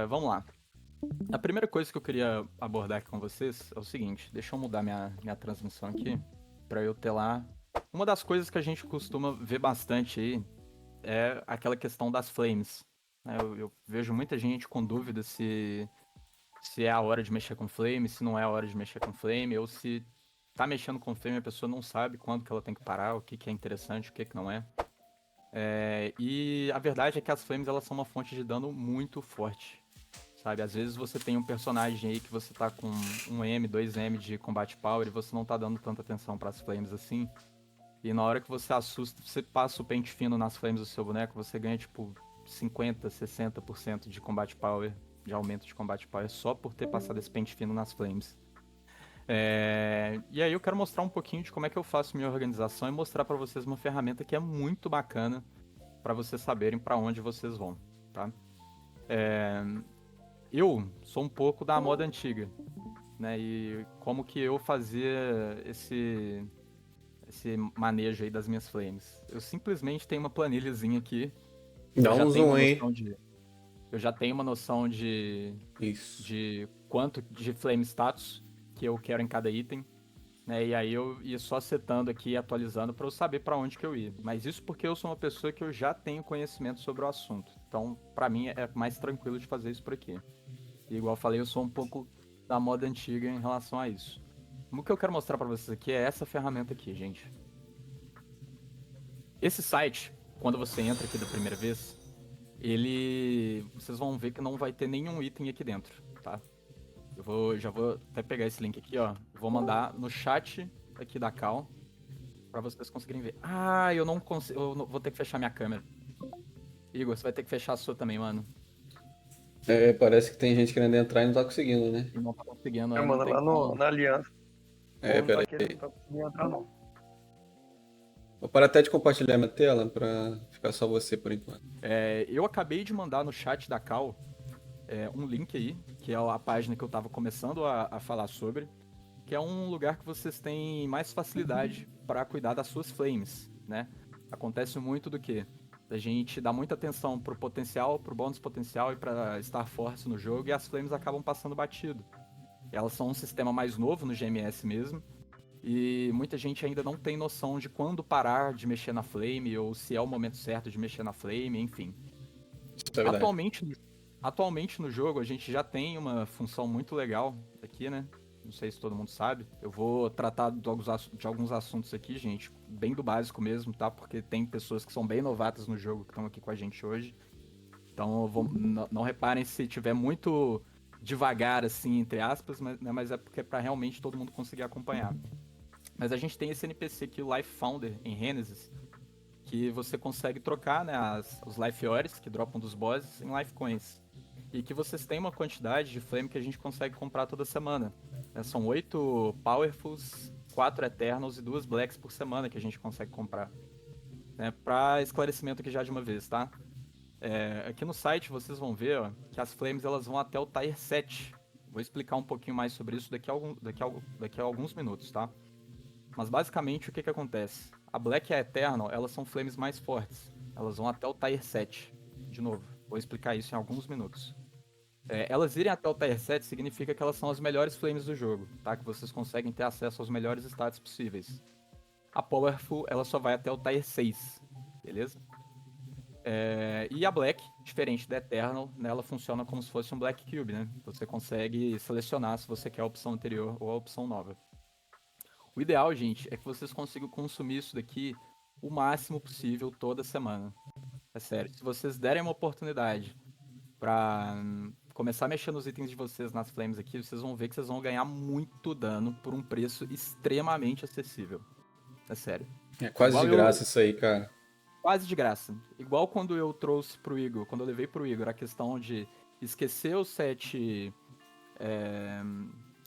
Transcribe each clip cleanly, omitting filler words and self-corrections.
Vamos lá. A primeira coisa que eu queria abordar aqui com vocês é o seguinte, deixa eu mudar minha transmissão aqui, pra eu ter lá. Uma das coisas que a gente costuma ver bastante aí é aquela questão das flames. Eu vejo muita gente com dúvida se é a hora de mexer com flame, se não é a hora de mexer com flame, ou se tá mexendo com flame e a pessoa não sabe quando que ela tem que parar, o que que é interessante, o que que não é. E a verdade é que as flames elas são uma fonte de dano muito forte, sabe? Às vezes você tem um personagem aí que você tá com 1M, 2M de combate power e você não tá dando tanta atenção pras flames assim. E na hora que você assusta, você passa o pente fino nas flames do seu boneco, você ganha tipo 50, 60% de combate power, de aumento de combate power, só por ter passado esse pente fino nas flames. E aí eu quero mostrar um pouquinho de como é que eu faço minha organização e mostrar pra vocês uma ferramenta que é muito bacana pra vocês saberem pra onde vocês vão, tá? Eu sou um pouco da moda antiga, né? E como que eu fazia esse manejo aí das minhas flames. Eu simplesmente tenho uma planilhazinha aqui. Eu Dá já um tenho zoom uma aí. noção de. Eu já tenho uma noção Isso. de quanto de flame status que eu quero em cada item. Né? E aí eu ia só setando aqui e atualizando para eu saber para onde que eu ia. Mas isso porque eu sou uma pessoa que eu já tenho conhecimento sobre o assunto. Então, para mim é mais tranquilo de fazer isso por aqui. E igual eu falei, eu sou um pouco da moda antiga em relação a isso. O que eu quero mostrar para vocês aqui é essa ferramenta aqui, gente. Esse site, quando você entra aqui da primeira vez, vocês vão ver que não vai ter nenhum item aqui dentro, tá? Já vou até pegar esse link aqui, ó. Vou mandar no chat aqui da Cal pra vocês conseguirem ver. Ah, eu não consigo, vou ter que fechar minha câmera. Igor, você vai ter que fechar a sua também, mano. Parece que tem gente querendo entrar e não tá conseguindo, né? E não tá conseguindo, É, não mano, tem lá no, como. na Aliança, o povo não Pera tá aí. querendo, não tá conseguindo entrar, não. Vou parar até de compartilhar minha tela pra ficar só você por enquanto. Eu acabei de mandar no chat da Cal um link aí, que é a página que eu tava começando a falar sobre, que é um lugar que vocês têm mais facilidade para cuidar das suas flames, né? Acontece muito do que? A gente dá muita atenção pro potencial, pro bônus potencial e pra Star Force no jogo e as flames acabam passando batido. Elas são um sistema mais novo no GMS mesmo, e muita gente ainda não tem noção de quando parar de mexer na flame ou se é o momento certo de mexer na flame, enfim. Isso é verdade. Atualmente no jogo a gente já tem uma função muito legal aqui, né? Não sei se todo mundo sabe. Eu vou tratar de alguns assuntos aqui, gente, bem do básico mesmo, tá? Porque tem pessoas que são bem novatas no jogo que estão aqui com a gente hoje. Então não reparem se tiver muito devagar, assim, entre aspas, mas é porque é pra realmente todo mundo conseguir acompanhar. Mas a gente tem esse NPC aqui, o Life Founder, em Genesis, que você consegue trocar, né, os Life Ores, que dropam dos bosses, em Life Coins. E que vocês têm uma quantidade de flame que a gente consegue comprar toda semana. São 8 Powerfuls, 4 Eternals e 2 Blacks por semana que a gente consegue comprar. Para esclarecimento aqui já de uma vez, tá? Aqui no site vocês vão ver ó, que as flames elas vão até o Tier 7. Vou explicar um pouquinho mais sobre isso daqui a alguns minutos, tá? Mas basicamente o que acontece? A Black e a Eternal, elas são flames mais fortes. Elas vão até o Tier 7. De novo, vou explicar isso em alguns minutos. Elas irem até o Tier 7 significa que elas são as melhores flames do jogo, tá? Que vocês conseguem ter acesso aos melhores status possíveis. A Powerful, ela só vai até o Tier 6, beleza? E a Black, diferente da Eternal, né, ela funciona como se fosse um Black Cube, né? Você consegue selecionar se você quer a opção anterior ou a opção nova. O ideal, gente, é que vocês consigam consumir isso daqui o máximo possível toda semana. É sério. Se vocês derem uma oportunidade pra começar a mexer nos itens de vocês nas flames aqui, vocês vão ver que vocês vão ganhar muito dano por um preço extremamente acessível. É sério. É quase de graça isso aí, cara. Quase de graça. Igual quando eu trouxe pro Igor, quando eu levei pro Igor a questão de esquecer o set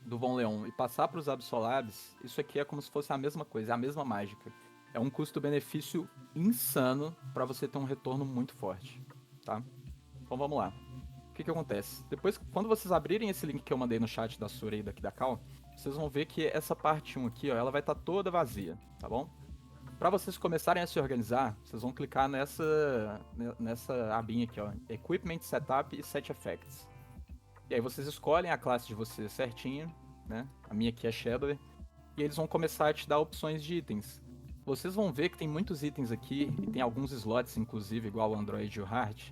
do Von Leon e passar pros Absolabs, isso aqui é como se fosse a mesma coisa, é a mesma mágica. É um custo-benefício insano para você ter um retorno muito forte, tá? Então vamos lá. O que acontece? Depois, quando vocês abrirem esse link que eu mandei no chat da Sura e daqui da Cal, vocês vão ver que essa parte 1 aqui, ó, ela vai estar toda vazia, tá bom? Para vocês começarem a se organizar, vocês vão clicar nessa abinha aqui, ó, Equipment Setup e Set Effects. E aí vocês escolhem a classe de vocês certinho, né? A minha aqui é Shadow. E eles vão começar a te dar opções de itens. Vocês vão ver que tem muitos itens aqui, e tem alguns slots, inclusive, igual o Android e o Heart,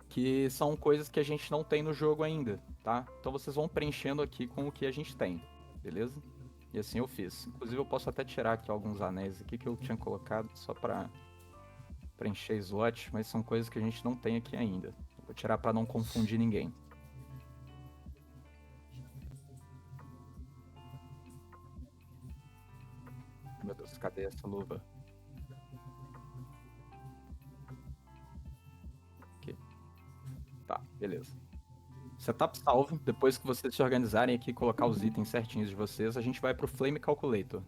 que são coisas que a gente não tem no jogo ainda, tá? Então vocês vão preenchendo aqui com o que a gente tem, beleza? E assim eu fiz. Inclusive eu posso até tirar aqui alguns anéis aqui que eu tinha colocado só pra preencher slot, mas são coisas que a gente não tem aqui ainda. Vou tirar pra não confundir ninguém. Meu Deus, cadê essa luva? Aqui. Tá, beleza. Setup salvo. Depois que vocês se organizarem aqui e colocar os itens certinhos de vocês, a gente vai pro Flame Calculator.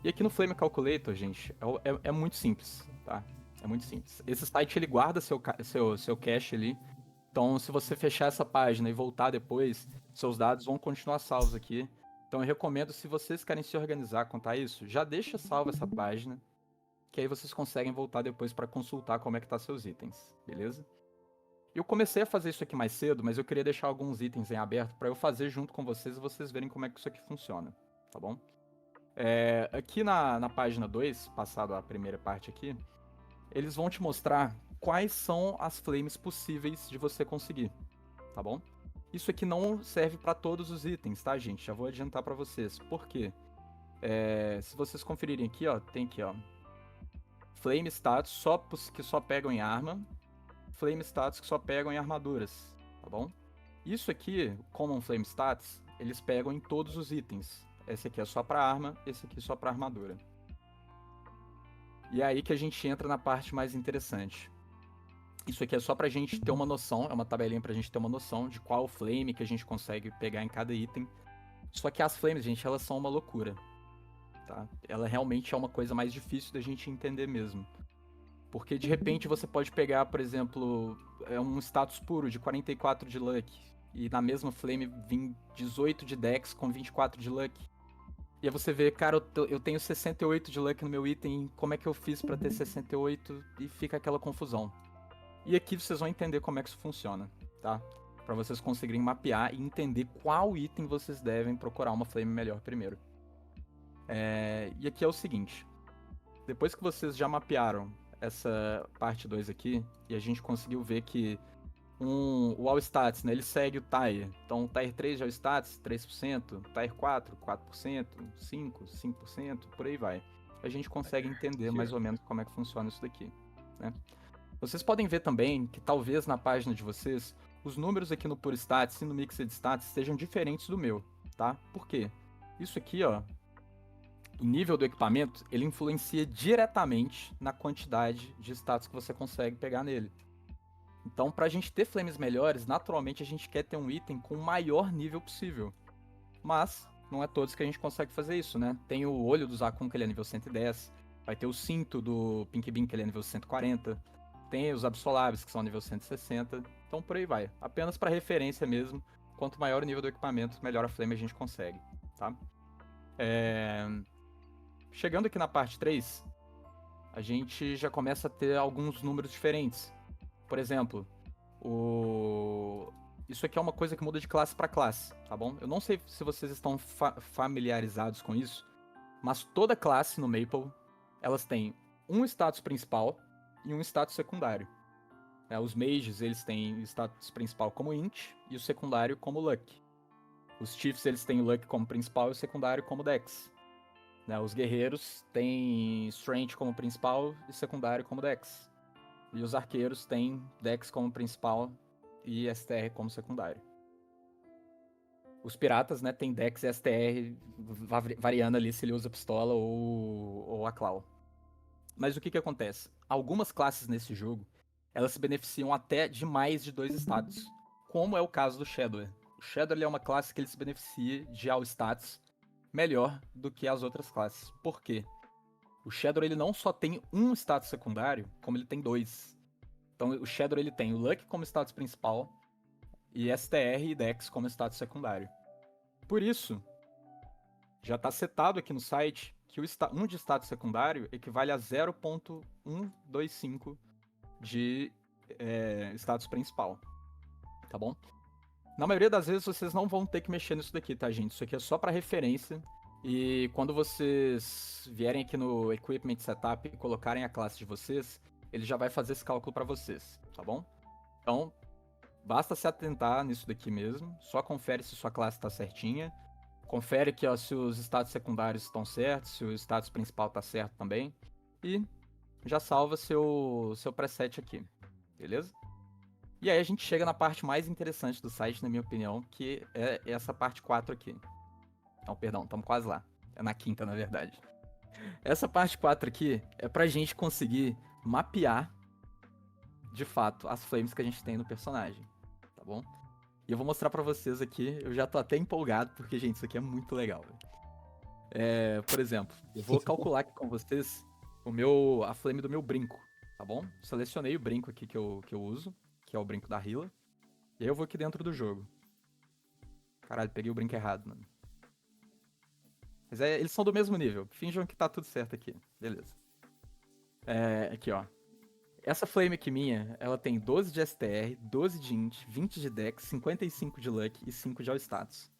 E aqui no Flame Calculator, gente, é muito simples, tá? É muito simples. Esse site, ele guarda seu cache ali. Então, se você fechar essa página e voltar depois, seus dados vão continuar salvos aqui. Então, eu recomendo, se vocês querem se organizar quanto a isso, já deixa salva essa página, que aí vocês conseguem voltar depois para consultar como é que tá seus itens, beleza? Eu comecei a fazer isso aqui mais cedo, mas eu queria deixar alguns itens em aberto para eu fazer junto com vocês e vocês verem como é que isso aqui funciona, tá bom? Aqui na página 2, passado a primeira parte aqui, eles vão te mostrar quais são as flames possíveis de você conseguir, tá bom? Isso aqui não serve para todos os itens, tá, gente? Já vou adiantar para vocês. Por quê? Se vocês conferirem aqui, ó, tem aqui, ó, Flame Status que só pegam em arma, Flame Status que só pegam em armaduras, tá bom? Isso aqui, Common Flame Status, eles pegam em todos os itens. Esse aqui é só para arma, esse aqui só para armadura. E é aí que a gente entra na parte mais interessante. Isso aqui é só pra gente ter uma noção, é uma tabelinha pra gente ter uma noção de qual flame que a gente consegue pegar em cada item. Só que as flames, gente, elas são uma loucura, tá? Ela realmente é uma coisa mais difícil da gente entender mesmo. Porque de repente você pode pegar, por exemplo, um status puro de 44 de luck, e na mesma flame vir 18 de dex com 24 de luck. E aí você vê, cara, eu tenho 68 de luck no meu item, como é que eu fiz pra ter 68? E fica aquela confusão. E aqui vocês vão entender como é que isso funciona, tá? Pra vocês conseguirem mapear e entender qual item vocês devem procurar uma flame melhor primeiro. E aqui é o seguinte. Depois que vocês já mapearam essa parte 2 aqui, e a gente conseguiu ver que o All Stats, né, ele segue o Tier. Então, o Tier 3 de All Stats, 3%, Tier 4, 4%, 5%, 5%, por aí vai. A gente consegue entender mais ou menos como é que funciona isso daqui, né? Vocês podem ver também que talvez na página de vocês, os números aqui no Pure Stats e no Mixed Stats sejam diferentes do meu, tá? Por quê? Isso aqui, ó, o nível do equipamento, ele influencia diretamente na quantidade de status que você consegue pegar nele. Então, pra gente ter flames melhores, naturalmente a gente quer ter um item com o maior nível possível. Mas, não é todos que a gente consegue fazer isso, né? Tem o olho do Zakun, que ele é nível 110. Vai ter o cinto do Pink Bean, que ele é nível 140. Tem os Absolabes, que são nível 160. Então, por aí vai. Apenas pra referência mesmo. Quanto maior o nível do equipamento, melhor a flame a gente consegue, tá? Chegando aqui na parte 3, a gente já começa a ter alguns números diferentes. Por exemplo, isso aqui é uma coisa que muda de classe para classe, tá bom? Eu não sei se vocês estão familiarizados com isso, mas toda classe no Maple, elas têm um status principal e um status secundário. Os mages, eles têm o status principal como int e o secundário como luck. Os chiefs, eles têm o luck como principal e o secundário como dex. Os guerreiros têm strength como principal e secundário como dex. E os arqueiros têm Dex como principal e STR como secundário. Os piratas, né, tem Dex e STR variando ali se ele usa pistola ou a claw. Mas o que acontece? Algumas classes nesse jogo, elas se beneficiam até de mais de 2 status, como é o caso do Shadow. O Shadow ele é uma classe que ele se beneficia de all status melhor do que as outras classes. Por quê? O Shadow ele não só tem um status secundário, como ele tem 2. Então o Shadow ele tem o Luck como status principal e STR e Dex como status secundário. Por isso, já está setado aqui no site que um de status secundário equivale a 0.125 de status principal, tá bom? Na maioria das vezes vocês não vão ter que mexer nisso daqui, tá, gente? Isso aqui é só para referência. E quando vocês vierem aqui no Equipment Setup e colocarem a classe de vocês, ele já vai fazer esse cálculo para vocês, tá bom? Então, basta se atentar nisso daqui mesmo. Só confere se sua classe está certinha. Confere que, ó, se os status secundários estão certos, se o status principal está certo também. E já salva seu preset aqui, beleza? E aí a gente chega na parte mais interessante do site, na minha opinião, que é essa parte 4 aqui. Não, perdão, estamos quase lá. É na quinta, na verdade. Essa parte 4 aqui é pra gente conseguir mapear, de fato, as flames que a gente tem no personagem, tá bom? E eu vou mostrar pra vocês aqui, eu já tô até empolgado, porque, gente, isso aqui é muito legal. Por exemplo, eu vou calcular aqui com vocês a flame do meu brinco, tá bom? Selecionei o brinco aqui que eu uso, que é o brinco da Hyla. E aí eu vou aqui dentro do jogo. Caralho, peguei o brinco errado, mano. Mas eles são do mesmo nível. Finjam que tá tudo certo aqui. Beleza. Aqui, ó. Essa flame aqui minha, ela tem 12 de STR, 12 de Int, 20 de Dex, 55 de Luck e 5 de All Status.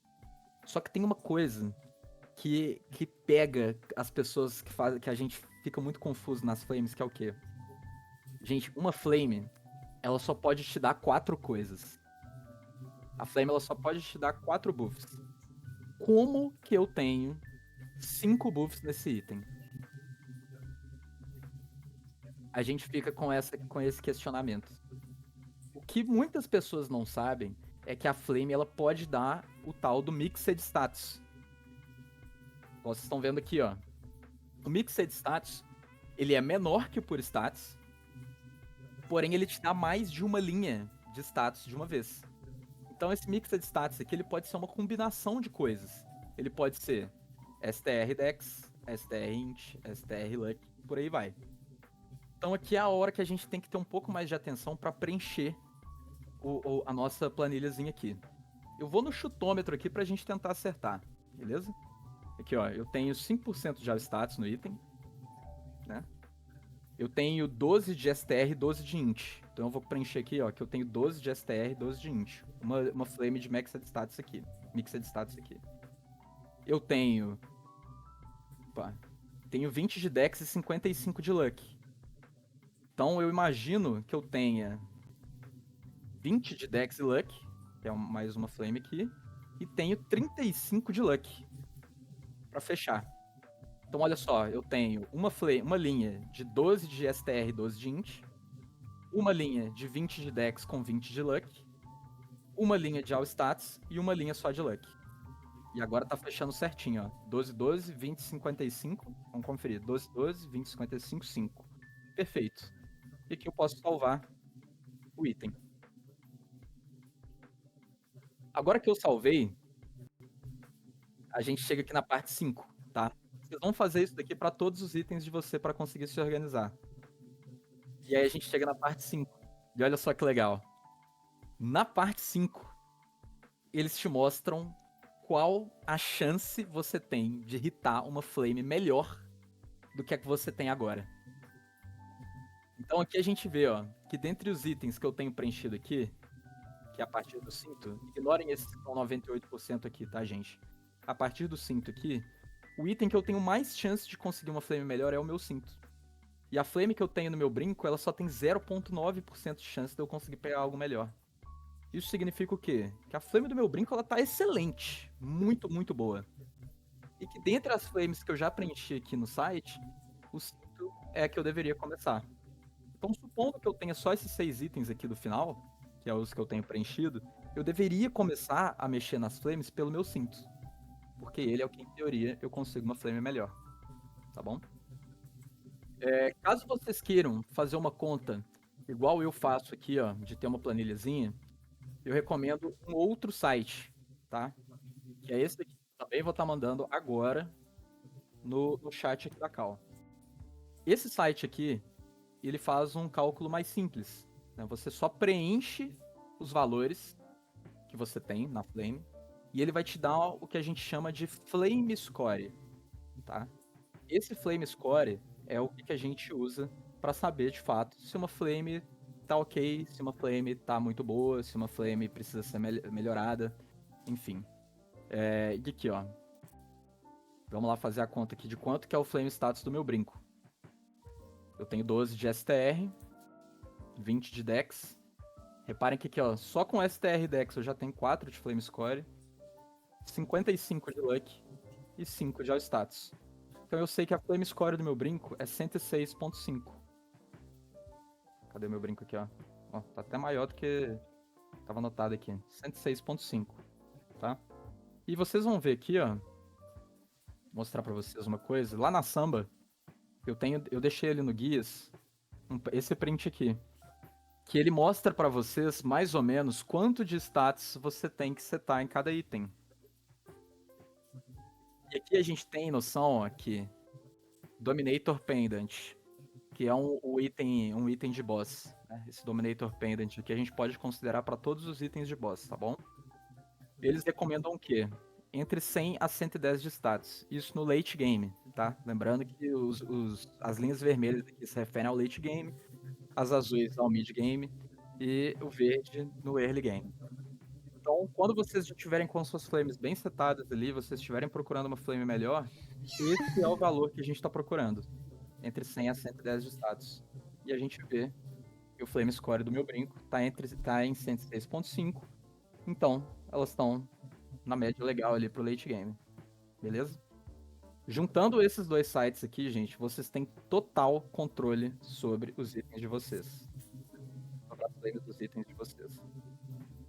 Só que tem uma coisa que pega as pessoas que a gente fica muito confuso nas flames, que é o quê? Gente, uma flame, ela só pode te dar 4 coisas. A flame, ela só pode te dar 4 buffs. Como que eu tenho 5 buffs nesse item? A gente fica com esse questionamento. O que muitas pessoas não sabem é que a Flame ela pode dar o tal do Mixed Status. Vocês estão vendo aqui, ó. O Mixed Status, ele é menor que o Pure Status, porém ele te dá mais de uma linha de status de uma vez. Então esse Mixed Status aqui, ele pode ser uma combinação de coisas. Ele pode ser STR Dex, STR Int, STR Luck, por aí vai. Então aqui é a hora que a gente tem que ter um pouco mais de atenção para preencher a nossa planilhazinha aqui. Eu vou no chutômetro aqui pra gente tentar acertar, beleza? Aqui, ó, eu tenho 5% de status no item, né? Eu tenho 12 de STR e 12 de Int. Então eu vou preencher aqui, ó, que eu tenho 12 de STR e 12 de Int. Uma flame de Mixed Status aqui. Eu tenho... Opa, tenho 20 de Dex e 55 de Luck. Então eu imagino que eu tenha 20 de Dex e Luck, que é mais uma flame aqui, e tenho 35 de Luck pra fechar. Então olha só, eu tenho uma linha de 12 de STR e 12 de Int, uma linha de 20 de Dex com 20 de Luck, uma linha de All Stats e uma linha só de Luck. E agora tá fechando certinho, ó. 12, 12, 20, 55. Vamos conferir. 12, 12, 20, 55, 5. Perfeito. E aqui eu posso salvar o item. Agora que eu salvei, a gente chega aqui na parte 5, tá? Vocês vão fazer isso daqui para todos os itens de você para conseguir se organizar. E aí a gente chega na parte 5. E olha só que legal. Na parte 5, eles te mostram qual a chance você tem de hitar uma flame melhor do que a que você tem agora. Então aqui a gente vê, ó, que dentre os itens que eu tenho preenchido aqui, que é a partir do cinto, ignorem esses que estão 98% aqui, tá, gente? A partir do cinto aqui, o item que eu tenho mais chance de conseguir uma flame melhor é o meu cinto. E a flame que eu tenho no meu brinco, ela só tem 0.9% de chance de eu conseguir pegar algo melhor. Isso significa o quê? Que a flame do meu brinco, ela tá excelente. Muito, muito boa. E que dentre as flames que eu já preenchi aqui no site, o cinto é a que eu deveria começar. Então, supondo que eu tenha só esses 6 itens aqui do final, que é os que eu tenho preenchido, eu deveria começar a mexer nas flames pelo meu cinto. Porque ele é o que, em teoria, eu consigo uma flame melhor. Tá bom? Caso vocês queiram fazer uma conta igual eu faço aqui, ó, de ter uma planilhazinha, eu recomendo um outro site, tá? Que é esse daqui. Também vou estar mandando agora no chat aqui da Cal. Esse site aqui, ele faz um cálculo mais simples, né? Você só preenche os valores que você tem na flame e ele vai te dar o que a gente chama de flame score, tá? esse Flame Score é o que a gente usa para saber, de fato, se uma Flame tá ok, se uma Flame tá muito boa, se uma Flame precisa ser melhorada, enfim. E aqui, ó. Vamos lá fazer a conta aqui de quanto que é o Flame Status do meu brinco. Eu tenho 12 de STR, 20 de Dex. Reparem que aqui, ó, só com STR e Dex eu já tenho 4 de Flame Score, 55 de Luck e 5 de All Status. Então eu sei que a Flame Score do meu brinco é 106.5. Cadê o meu brinco aqui, ó? Ó, tá até maior do que tava anotado aqui. 106.5, tá? E vocês vão ver aqui, ó. Vou mostrar pra vocês uma coisa. Lá na Samba, eu deixei ali no Guias esse print aqui. Que ele mostra pra vocês, mais ou menos, quanto de status você tem que setar em cada item. E aqui a gente tem noção, ó, que Dominator Pendant, que é um item de boss, né? Esse Dominator Pendant aqui a gente pode considerar para todos os itens de boss, tá bom? Eles recomendam o quê? Entre 100 a 110 de status. Isso no late game, tá? Lembrando que as linhas vermelhas aqui se referem ao late game, as azuis ao mid game e o verde no early game. Então, quando vocês já estiverem com suas flames bem setadas ali, vocês estiverem procurando uma flame melhor, esse é o valor que a gente está procurando. Entre 100 a 110 de status. E a gente vê que o flame score do meu brinco tá em 106.5. Então, elas estão na média legal ali pro late game. Beleza? Juntando esses dois sites aqui, gente, vocês têm total controle sobre os itens de vocês. Sobre as flames dos itens de vocês.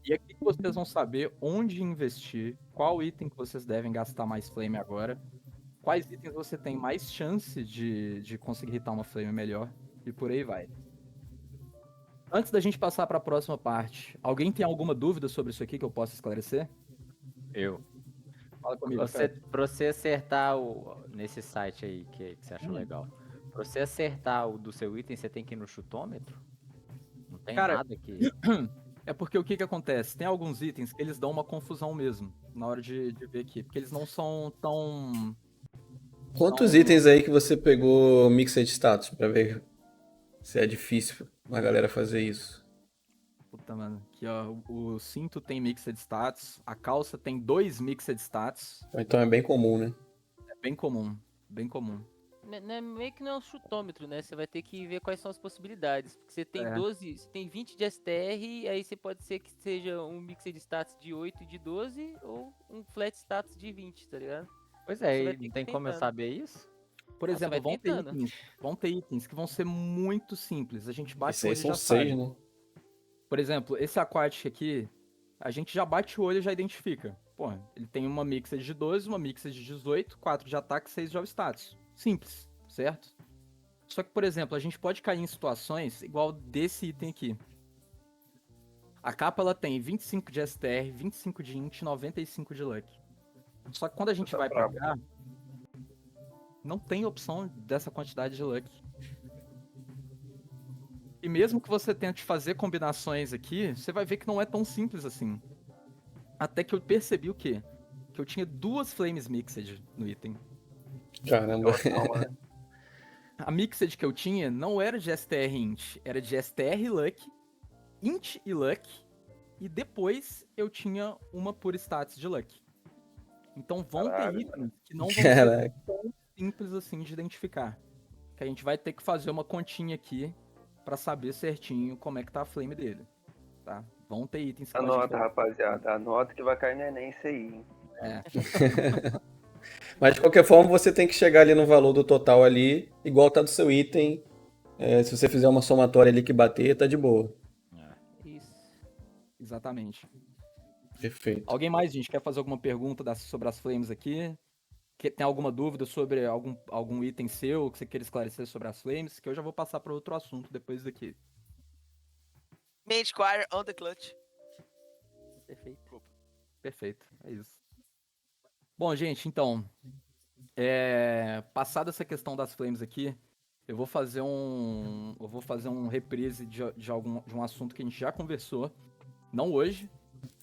E aqui que vocês vão saber onde investir, qual item que vocês devem gastar mais flame agora, quais itens você tem mais chance de conseguir hitar uma flame melhor, e por aí vai. Antes da gente passar para a próxima parte, alguém tem alguma dúvida sobre isso aqui que eu possa esclarecer? Eu. Fala comigo, Pra você acertar nesse site aí que você achou legal, pra você acertar o do seu item, você tem que ir no chutômetro? Não tem nada que... É porque o que acontece? Tem alguns itens que eles dão uma confusão mesmo, na hora de ver aqui, porque eles não são tão... Quantos itens aí que você pegou Mixed Status pra ver se é difícil uma galera fazer isso? Puta, mano. Aqui, ó, o cinto tem Mixed Status, a calça tem 2 Mixed Status. Então é bem comum, né? É bem comum, bem comum. Meio que não é um chutômetro, né? Você vai ter que ver quais são as possibilidades. Porque você tem 12, você tem 20 de STR, aí você pode ser que seja um Mixed Status de 8 e de 12, ou um Flat Status de 20, tá ligado? Pois é, e não tem como eu saber isso? Por exemplo, vão ter itens que vão ser muito simples. A gente bate o olho e já sabe. 6, né? Por exemplo, esse Aquatic aqui, a gente já bate o olho e já identifica. Pô, ele tem uma Mixed de 12, uma Mixed de 18, 4 de ataque, 6 de all status. Simples, certo? Só que, por exemplo, a gente pode cair em situações igual desse item aqui. A capa ela tem 25 de STR, 25 de int, 95 de luck. Só que quando a gente vai pegar, não tem opção dessa quantidade de luck. E mesmo que você tente fazer combinações aqui, você vai ver que não é tão simples assim. Até que eu percebi o quê? Que eu tinha 2 Flames Mixed no item. Caramba. A Mixed que eu tinha não era de STR Int, era de STR Luck, Int e Luck, e depois eu tinha uma por status de Luck. Então vão ter itens que não vão ser tão simples assim de identificar. Que a gente vai ter que fazer uma continha aqui pra saber certinho como é que tá a flame dele, tá? Vão ter itens que Anota, rapaziada, anota que vai cair no Enem isso aí, hein? Mas de qualquer forma você tem que chegar ali no valor do total ali, igual tá do seu item. Se você fizer uma somatória ali que bater, tá de boa. Isso. Exatamente. Perfeito. Alguém mais, gente, quer fazer alguma pergunta sobre as flames aqui? Tem alguma dúvida sobre algum item seu que você queira esclarecer sobre as flames? Que eu já vou passar para outro assunto depois daqui. Main Squire on the clutch. Perfeito. Perfeito, é isso. Bom, gente, então, passada essa questão das flames aqui, eu vou fazer um reprise de um assunto que a gente já conversou, não hoje,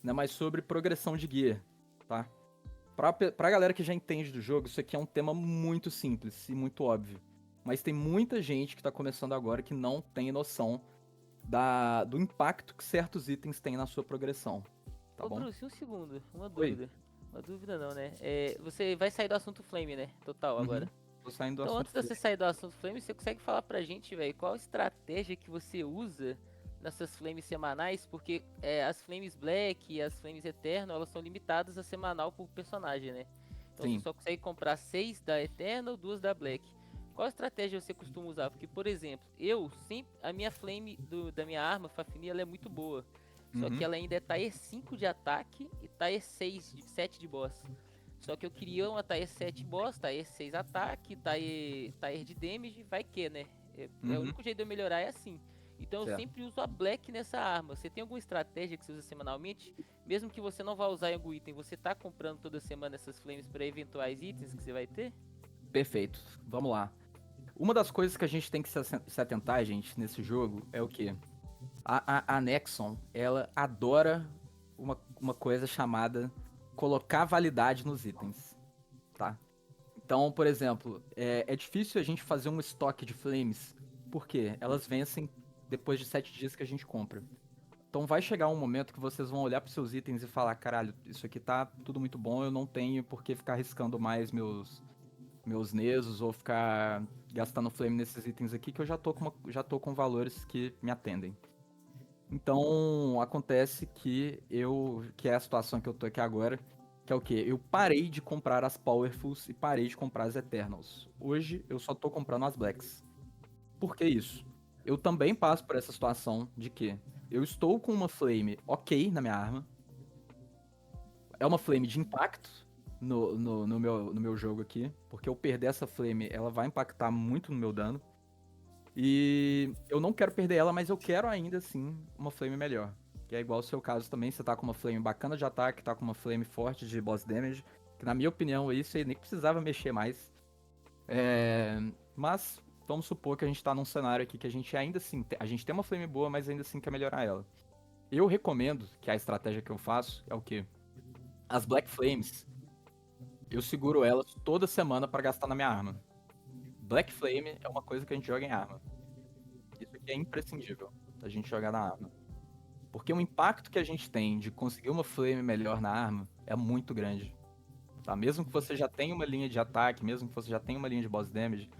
né, mas sobre progressão de gear, tá? Pra galera que já entende do jogo, isso aqui é um tema muito simples e muito óbvio. Mas tem muita gente que tá começando agora que não tem noção do impacto que certos itens têm na sua progressão. Tá Ô, bom? Bruce, um segundo. Uma Oi. dúvida. Uma dúvida não, né? Você vai sair do assunto Flame, né? Total, agora. Tô saindo do Então, assunto. antes de você sair do assunto Flame, você consegue falar pra gente, velho, qual estratégia que você usa nessas Flames semanais? Porque as Flames Black e as Flames Eternal, elas são limitadas a semanal por personagem, né? Então Sim. você só consegue comprar 6 da Eternal, 2 da Black. Qual estratégia você costuma usar? Porque, por exemplo, a minha Flame da minha arma, Fafnir, ela é muito boa. Só que ela ainda é Tier 5 de ataque e Tier 7 de boss. Só que eu queria uma Tier 7 boss, Tier 6 ataque, Tier de damage, vai que, né? O único jeito de eu melhorar é assim. Então eu sempre uso a Black nessa arma. Você tem alguma estratégia que você usa semanalmente? Mesmo que você não vá usar em algum item, você tá comprando toda semana essas flames para eventuais itens que você vai ter? Perfeito. Vamos lá. Uma das coisas que a gente tem que se atentar, gente, nesse jogo é o quê? A Nexon, ela adora uma coisa chamada colocar validade nos itens, tá? Então, por exemplo, é difícil a gente fazer um estoque de flames, porque elas vencem depois de 7 dias que a gente compra. Então vai chegar um momento que vocês vão olhar para seus itens e falar, caralho, isso aqui tá tudo muito bom, eu não tenho por que ficar arriscando mais meus Nesos ou ficar gastando flame nesses itens aqui, que eu já tô com valores que me atendem. Então, acontece que é a situação que eu tô aqui agora, que é o quê? Eu parei de comprar as Powerfuls e parei de comprar as Eternals. Hoje, eu só tô comprando as Blacks. Por que isso? Eu também passo por essa situação de que eu estou com uma Flame ok na minha arma. É uma Flame de impacto no meu jogo aqui, porque eu perder essa Flame, ela vai impactar muito no meu dano. E eu não quero perder ela, mas eu quero ainda assim uma Flame melhor. Que é igual o seu caso também, você tá com uma Flame bacana de ataque, tá com uma Flame forte de boss damage, que na minha opinião isso aí nem precisava mexer mais. Mas vamos supor que a gente tá num cenário aqui que a gente ainda assim, a gente tem uma Flame boa, mas ainda assim quer melhorar ela. Eu recomendo que a estratégia que eu faço é o quê? As Black Flames, eu seguro elas toda semana pra gastar na minha arma. Black Flame é uma coisa que a gente joga em arma. Isso aqui é imprescindível da gente jogar na arma. Porque o impacto que a gente tem de conseguir uma Flame melhor na arma é muito grande. Tá? Mesmo que você já tenha uma linha de ataque, mesmo que você já tenha uma linha de boss damage,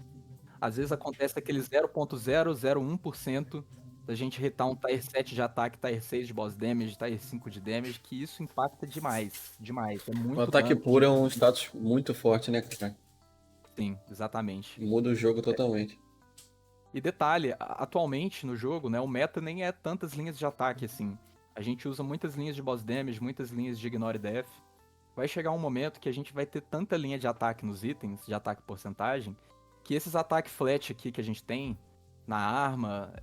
às vezes acontece aquele 0.001% da gente hitar um Tier 7 de ataque, Tier 6 de boss damage, Tier 5 de damage, que isso impacta demais. Demais. É muito O ataque dano. puro é um status muito forte, né, cara? Sim, exatamente. Muda o jogo totalmente. E detalhe, atualmente no jogo, né, o meta nem é tantas linhas de ataque assim. A gente usa muitas linhas de boss damage, muitas linhas de ignore death. Vai chegar um momento que a gente vai ter tanta linha de ataque nos itens, de ataque porcentagem, que esses ataques flat aqui que a gente tem na arma,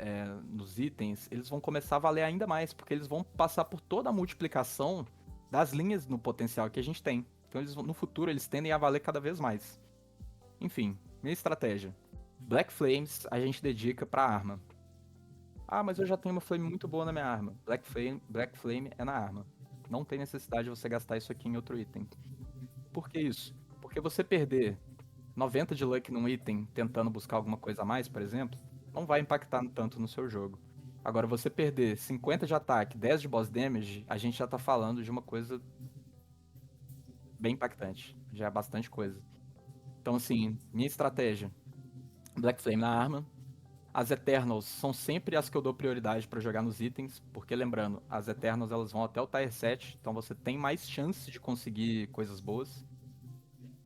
nos itens, eles vão começar a valer ainda mais, porque eles vão passar por toda a multiplicação das linhas no potencial que a gente tem. Então no futuro eles tendem a valer cada vez mais. Enfim, minha estratégia. Black Flames a gente dedica pra arma. Ah, mas eu já tenho uma Flame muito boa na minha arma. Black Flame é na arma. Não tem necessidade de você gastar isso aqui em outro item. Por que isso? Porque você perder 90 de luck num item tentando buscar alguma coisa a mais, por exemplo, não vai impactar tanto no seu jogo. Agora, você perder 50 de ataque, 10 de boss damage, a gente já tá falando de uma coisa bem impactante. Já é bastante coisa. Então, assim, minha estratégia: Black Flame na arma. As Eternals são sempre as que eu dou prioridade pra jogar nos itens, porque lembrando, as Eternals elas vão até o Tier 7, então você tem mais chance de conseguir coisas boas.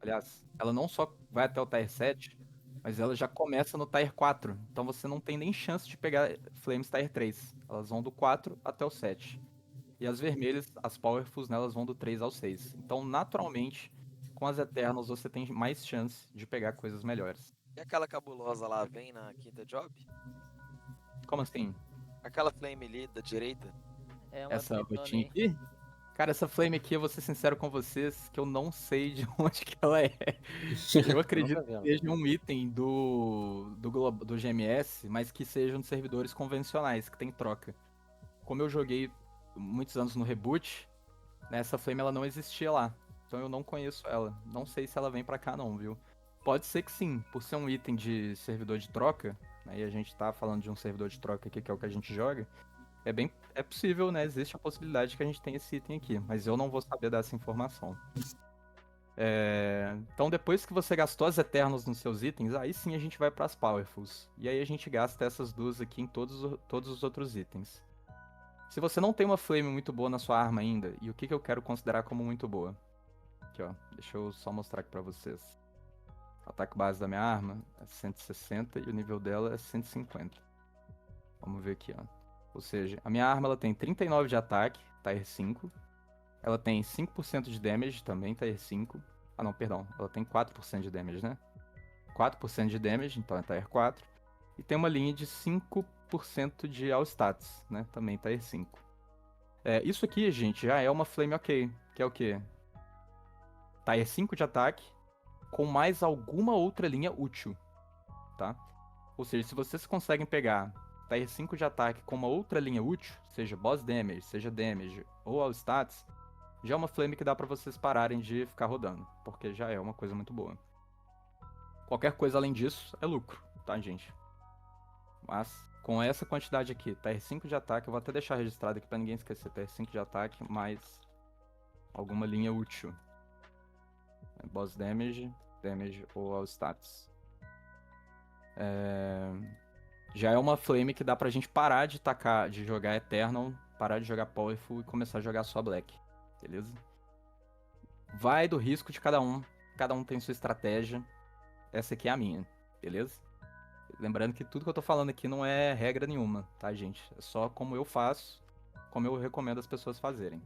Aliás, ela não só vai até o Tier 7, mas ela já começa no Tier 4, então você não tem nem chance de pegar Flames Tier 3. Elas vão do 4 até o 7. E as vermelhas, as Powerfuls, né, elas vão do 3 ao 6. Então, naturalmente, com as Eternals você tem mais chance de pegar coisas melhores. E aquela cabulosa lá vem na quinta job? Como assim? Aquela flame ali da direita? É uma Essa petona rotinha aí. aqui? Cara, essa flame aqui, eu vou ser sincero com vocês, que eu não sei de onde que ela é. Eu acredito Nunca vi que ela. seja um item do GMS, mas que sejam de servidores convencionais, que tem troca. Como eu joguei muitos anos no Reboot, né, essa flame ela não existia lá. então eu não conheço ela. Não sei se ela vem pra cá não, viu? Pode ser que sim, por ser um item de servidor de troca, né, e a gente tá falando de um servidor de troca aqui, que é o que a gente joga, é possível, né? Existe a possibilidade que a gente tenha esse item aqui, mas eu não vou saber dessa informação. Então depois que você gastou as Eternos nos seus itens, aí sim a gente vai para as Powerfuls. E aí a gente gasta essas duas aqui em todos os outros itens. Se você não tem uma Flame muito boa na sua arma ainda, e o que eu quero considerar como muito boa? Aqui ó, deixa eu só mostrar aqui pra vocês. O ataque base da minha arma é 160 e o nível dela é 150. Vamos ver aqui ó. Ou seja, a minha arma ela tem 39 de ataque, Tier 5. Ela tem 5% de damage também, Tier 5. Ah não, perdão, ela tem 4% de damage, né? 4% de damage, então é Tier 4. E tem uma linha de 5% de all stats, né? Também Tier 5. Isso aqui, gente, já é uma Flame ok, que é o quê? Tier 5 de ataque, com mais alguma outra linha útil, tá? Ou seja, se vocês conseguem pegar Tier 5 de ataque com uma outra linha útil, seja boss damage, seja damage ou all stats, já é uma Flame que dá pra vocês pararem de ficar rodando, porque já é uma coisa muito boa. Qualquer coisa além disso é lucro, tá, gente? Mas com essa quantidade aqui, Tier 5 de ataque, eu vou até deixar registrado aqui pra ninguém esquecer, Tier 5 de ataque mais alguma linha útil. Boss damage, damage ou all stats. Já é uma Flame que dá pra gente parar de jogar Eternal, parar de jogar Powerful e começar a jogar só Black. Beleza? Vai do risco de cada um tem sua estratégia. Essa aqui é a minha, beleza? Lembrando que tudo que eu tô falando aqui não é regra nenhuma, tá, gente? É só como eu faço, como eu recomendo as pessoas fazerem.